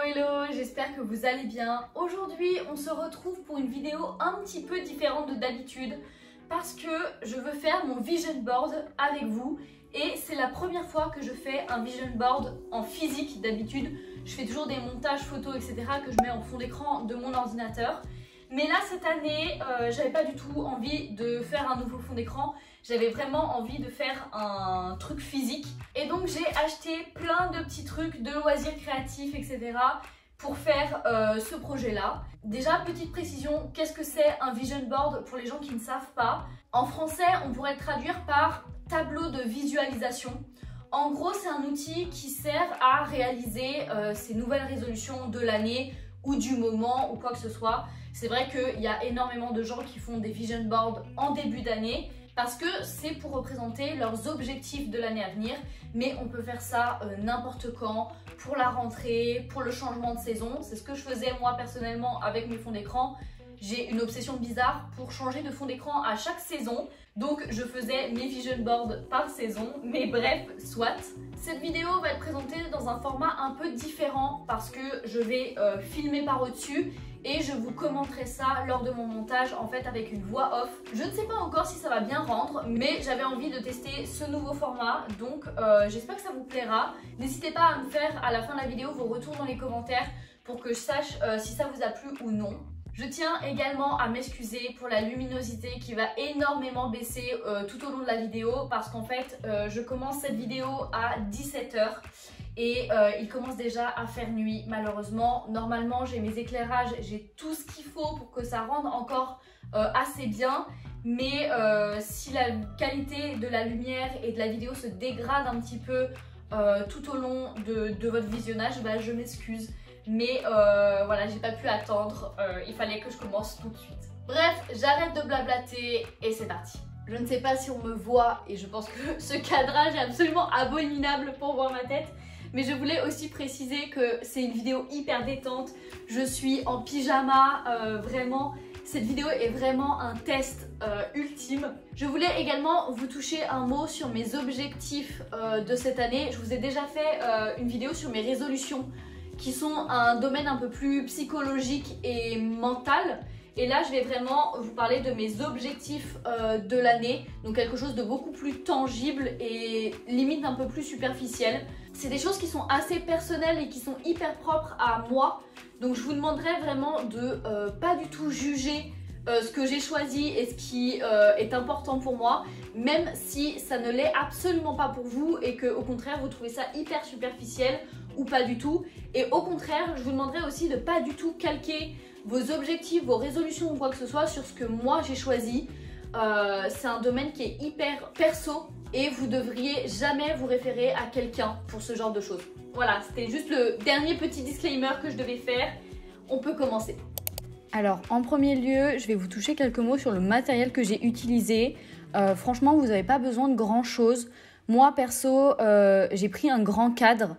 hello, j'espère que vous allez bien. Aujourd'hui, on se retrouve pour une vidéo un petit peu différente de d'habitude parce que je veux faire mon vision board avec vous et c'est la première fois que je fais un vision board en physique. D'habitude, je fais toujours des montages photos, etc. que je mets en fond d'écran de mon ordinateur. Mais là, cette année, j'avais pas du tout envie de faire un nouveau fond d'écran. J'avais vraiment envie de faire un truc physique. Et donc, j'ai acheté plein de petits trucs de loisirs créatifs, etc. pour faire ce projet-là. Déjà, petite précision, qu'est-ce que c'est un vision board pour les gens qui ne savent pas? En français, on pourrait le traduire par tableau de visualisation. En gros, c'est un outil qui sert à réaliser ces nouvelles résolutions de l'année ou du moment ou quoi que ce soit. C'est vrai qu'il y a énormément de gens qui font des vision boards en début d'année parce que c'est pour représenter leurs objectifs de l'année à venir, mais on peut faire ça n'importe quand, pour la rentrée, pour le changement de saison. C'est ce que je faisais moi personnellement avec mes fonds d'écran. J'ai une obsession bizarre pour changer de fond d'écran à chaque saison, donc je faisais mes vision boards par saison, mais bref, soit. Cette vidéo va être présentée dans un format un peu différent parce que je vais filmer par au-dessus et je vous commenterai ça lors de mon montage en fait avec une voix off. Je ne sais pas encore si ça va bien rendre, mais j'avais envie de tester ce nouveau format, donc j'espère que ça vous plaira. N'hésitez pas à me faire à la fin de la vidéo vos retours dans les commentaires pour que je sache si ça vous a plu ou non. Je tiens également à m'excuser pour la luminosité qui va énormément baisser tout au long de la vidéo parce qu'en fait je commence cette vidéo à 17 h et il commence déjà à faire nuit malheureusement. Normalement j'ai mes éclairages, j'ai tout ce qu'il faut pour que ça rende encore assez bien, mais si la qualité de la lumière et de la vidéo se dégrade un petit peu tout au long de votre visionnage, bah, je m'excuse. Mais voilà, j'ai pas pu attendre, il fallait que je commence tout de suite. Bref, j'arrête de blablater et c'est parti. Je ne sais pas si on me voit et je pense que ce cadrage est absolument abominable pour voir ma tête. Mais je voulais aussi préciser que c'est une vidéo hyper détente. Je suis en pyjama, vraiment. Cette vidéo est vraiment un test ultime. Je voulais également vous toucher un mot sur mes objectifs de cette année. Je vous ai déjà fait une vidéo sur mes résolutions, qui sont un domaine un peu plus psychologique et mental. Et là, je vais vraiment vous parler de mes objectifs de l'année. Donc quelque chose de beaucoup plus tangible et limite un peu plus superficiel. C'est des choses qui sont assez personnelles et qui sont hyper propres à moi. Donc je vous demanderai vraiment de pas du tout juger ce que j'ai choisi et ce qui est important pour moi, même si ça ne l'est absolument pas pour vous et que au contraire vous trouvez ça hyper superficiel ou pas du tout. Et au contraire, je vous demanderai aussi de pas du tout calquer vos objectifs, vos résolutions ou quoi que ce soit sur ce que moi j'ai choisi. C'est un domaine qui est hyper perso et vous devriez jamais vous référer à quelqu'un pour ce genre de choses. Voilà, c'était juste le dernier petit disclaimer que je devais faire. On peut commencer. Alors, en premier lieu, je vais vous toucher quelques mots sur le matériel que j'ai utilisé. Franchement, vous n'avez pas besoin de grand chose. Moi, perso, j'ai pris un grand cadre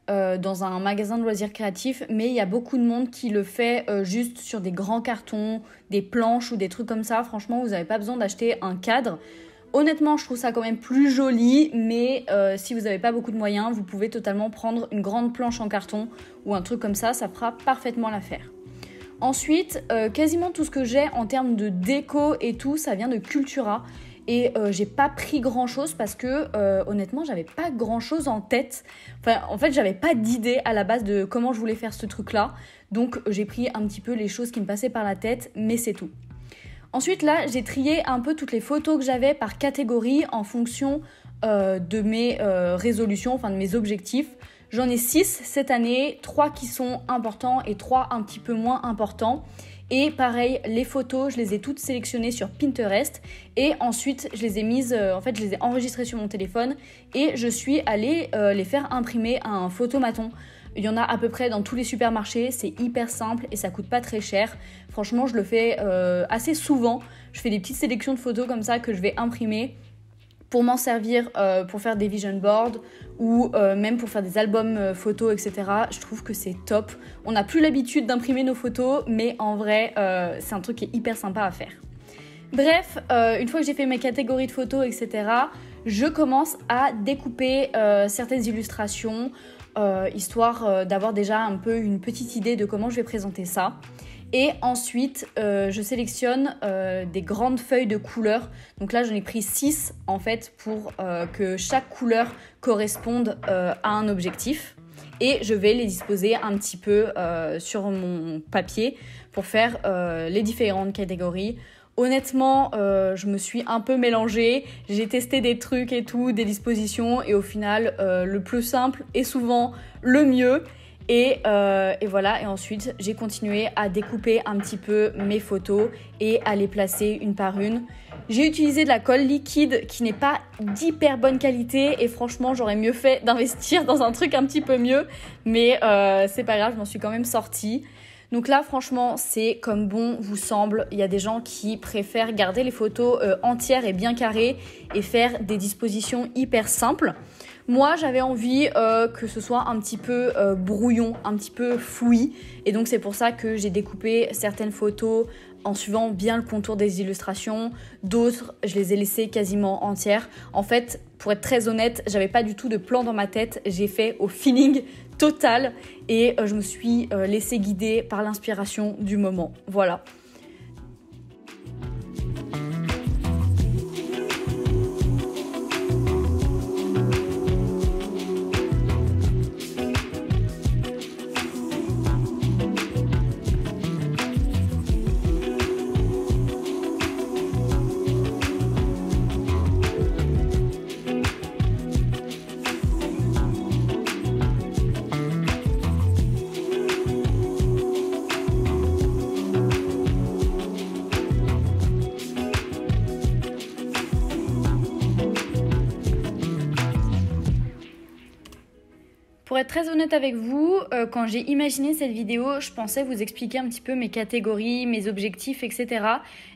dans un magasin de loisirs créatifs, mais il y a beaucoup de monde qui le fait juste sur des grands cartons, des planches ou des trucs comme ça. Franchement, vous n'avez pas besoin d'acheter un cadre. Honnêtement, je trouve ça quand même plus joli, mais si vous n'avez pas beaucoup de moyens, vous pouvez totalement prendre une grande planche en carton ou un truc comme ça fera parfaitement l'affaire. Ensuite, quasiment tout ce que j'ai en termes de déco et tout, ça vient de Cultura. Et j'ai pas pris grand chose parce que honnêtement j'avais pas grand chose en tête. Enfin en fait j'avais pas d'idée à la base de comment je voulais faire ce truc là. Donc j'ai pris un petit peu les choses qui me passaient par la tête, mais c'est tout. Ensuite là j'ai trié un peu toutes les photos que j'avais par catégorie en fonction de mes résolutions, enfin de mes objectifs. J'en ai 6 cette année, 3 qui sont importants et 3 un petit peu moins importants. Et pareil, les photos, je les ai toutes sélectionnées sur Pinterest et ensuite je les ai mises, je les ai enregistrées sur mon téléphone et je suis allée les faire imprimer à un photomaton. Il y en a à peu près dans tous les supermarchés, c'est hyper simple et ça coûte pas très cher. Franchement, je le fais assez souvent. Je fais des petites sélections de photos comme ça que je vais imprimer pour m'en servir pour faire des vision boards ou même pour faire des albums photos, etc. Je trouve que c'est top. On n'a plus l'habitude d'imprimer nos photos, mais en vrai, c'est un truc qui est hyper sympa à faire. Bref, une fois que j'ai fait mes catégories de photos, etc., je commence à découper certaines illustrations. histoire d'avoir déjà un peu une petite idée de comment je vais présenter ça. Et ensuite, je sélectionne des grandes feuilles de couleurs. Donc là, j'en ai pris 6 en fait pour que chaque couleur corresponde à un objectif. Et je vais les disposer un petit peu sur mon papier pour faire les différentes catégories. Honnêtement, je me suis un peu mélangée. J'ai testé des trucs et tout, des dispositions. Et au final, le plus simple est souvent le mieux. Et voilà, et ensuite j'ai continué à découper un petit peu mes photos et à les placer une par une. J'ai utilisé de la colle liquide qui n'est pas d'hyper bonne qualité et franchement j'aurais mieux fait d'investir dans un truc un petit peu mieux, mais c'est pas grave, je m'en suis quand même sortie. Donc là franchement c'est comme bon vous semble, il y a des gens qui préfèrent garder les photos entières et bien carrées et faire des dispositions hyper simples. Moi, j'avais envie que ce soit un petit peu brouillon, un petit peu fouillis. Et donc, c'est pour ça que j'ai découpé certaines photos en suivant bien le contour des illustrations. D'autres, je les ai laissées quasiment entières. En fait, pour être très honnête, j'avais pas du tout de plan dans ma tête. J'ai fait au feeling total et je me suis laissée guider par l'inspiration du moment. Voilà. Pour être très honnête avec vous, quand j'ai imaginé cette vidéo, je pensais vous expliquer un petit peu mes catégories, mes objectifs, etc.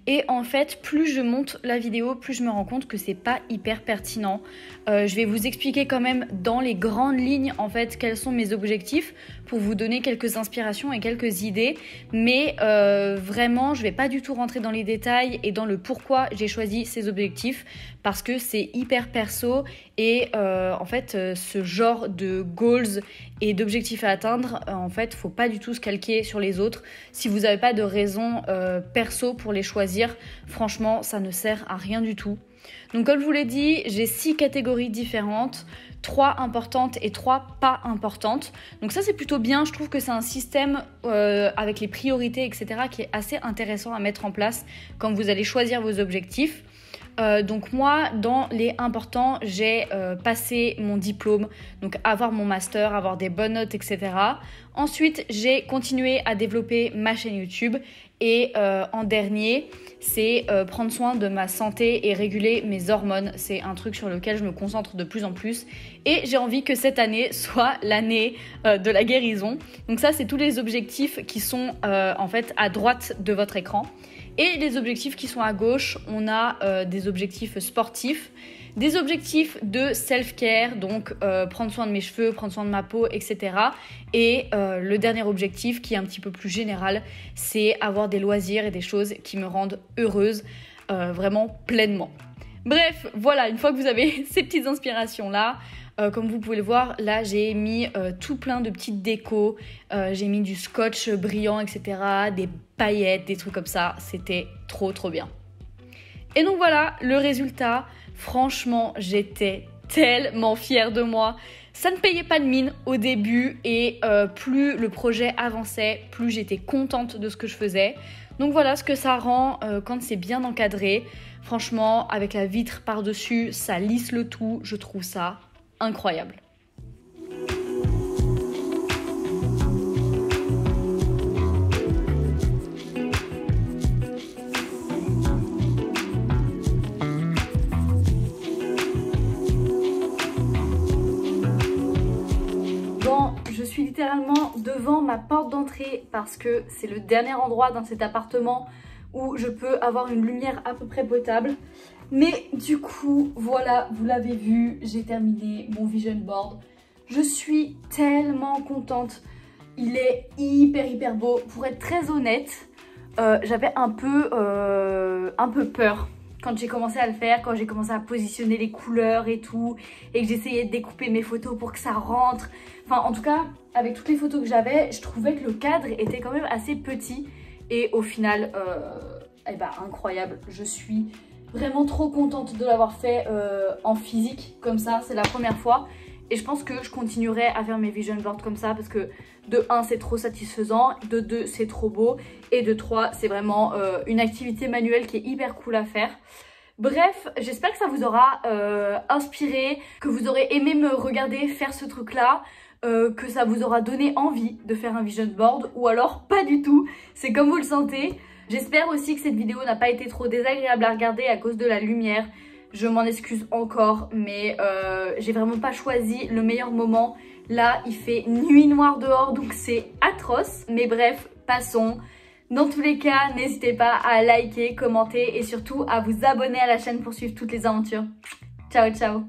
Et en fait, plus je monte la vidéo, plus je me rends compte que c'est pas hyper pertinent. Je vais vous expliquer quand même dans les grandes lignes en fait quels sont mes objectifs pour vous donner quelques inspirations et quelques idées. Mais vraiment, je vais pas du tout rentrer dans les détails et dans le pourquoi j'ai choisi ces objectifs parce que c'est hyper perso et en fait ce genre de goals et d'objectifs à atteindre, en fait, faut pas du tout se calquer sur les autres. Si vous n'avez pas de raison perso pour les choisir, franchement, ça ne sert à rien du tout. Donc comme je vous l'ai dit, j'ai 6 catégories différentes, 3 importantes et 3 pas importantes. Donc ça c'est plutôt bien, je trouve que c'est un système avec les priorités, etc. qui est assez intéressant à mettre en place quand vous allez choisir vos objectifs. Donc moi, dans les importants, j'ai passé mon diplôme, donc avoir mon master, avoir des bonnes notes, etc. Ensuite, j'ai continué à développer ma chaîne YouTube et en dernier, c'est prendre soin de ma santé et réguler mes hormones. C'est un truc sur lequel je me concentre de plus en plus et j'ai envie que cette année soit l'année de la guérison. Donc ça, c'est tous les objectifs qui sont en fait à droite de votre écran. Et les objectifs qui sont à gauche, on a des objectifs sportifs, des objectifs de self-care, donc prendre soin de mes cheveux, prendre soin de ma peau, etc. Et le dernier objectif qui est un petit peu plus général, c'est avoir des loisirs et des choses qui me rendent heureuse vraiment pleinement. Bref, voilà, une fois que vous avez ces petites inspirations-là, comme vous pouvez le voir, là j'ai mis tout plein de petites décos, j'ai mis du scotch brillant, etc., des paillettes, des trucs comme ça, c'était trop bien. Et donc voilà, le résultat, franchement, j'étais tellement fière de moi. Ça ne payait pas de mine au début et plus le projet avançait, plus j'étais contente de ce que je faisais. Donc voilà ce que ça rend quand c'est bien encadré. Franchement, avec la vitre par-dessus, ça lisse le tout, je trouve ça incroyable. Bon, je suis littéralement devant ma porte d'entrée parce que c'est le dernier endroit dans cet appartement où je peux avoir une lumière à peu près potable. Mais du coup, voilà, vous l'avez vu, j'ai terminé mon vision board. Je suis tellement contente. Il est hyper beau. Pour être très honnête, j'avais un peu peur quand j'ai commencé à le faire, quand j'ai commencé à positionner les couleurs et tout, et que j'essayais de découper mes photos pour que ça rentre. Enfin en tout cas, avec toutes les photos que j'avais, je trouvais que le cadre était quand même assez petit. Et au final, eh ben, incroyable. Je suis vraiment trop contente de l'avoir fait en physique comme ça, c'est la première fois. Et je pense que je continuerai à faire mes vision boards comme ça parce que de 1 c'est trop satisfaisant, de 2 c'est trop beau et de 3 c'est vraiment une activité manuelle qui est hyper cool à faire. Bref, j'espère que ça vous aura inspiré, que vous aurez aimé me regarder faire ce truc là, que ça vous aura donné envie de faire un vision board ou alors pas du tout, c'est comme vous le sentez. J'espère aussi que cette vidéo n'a pas été trop désagréable à regarder à cause de la lumière. Je m'en excuse encore, mais j'ai vraiment pas choisi le meilleur moment. Là, il fait nuit noire dehors, donc c'est atroce. Mais bref, passons. Dans tous les cas, n'hésitez pas à liker, commenter et surtout à vous abonner à la chaîne pour suivre toutes les aventures. Ciao, ciao!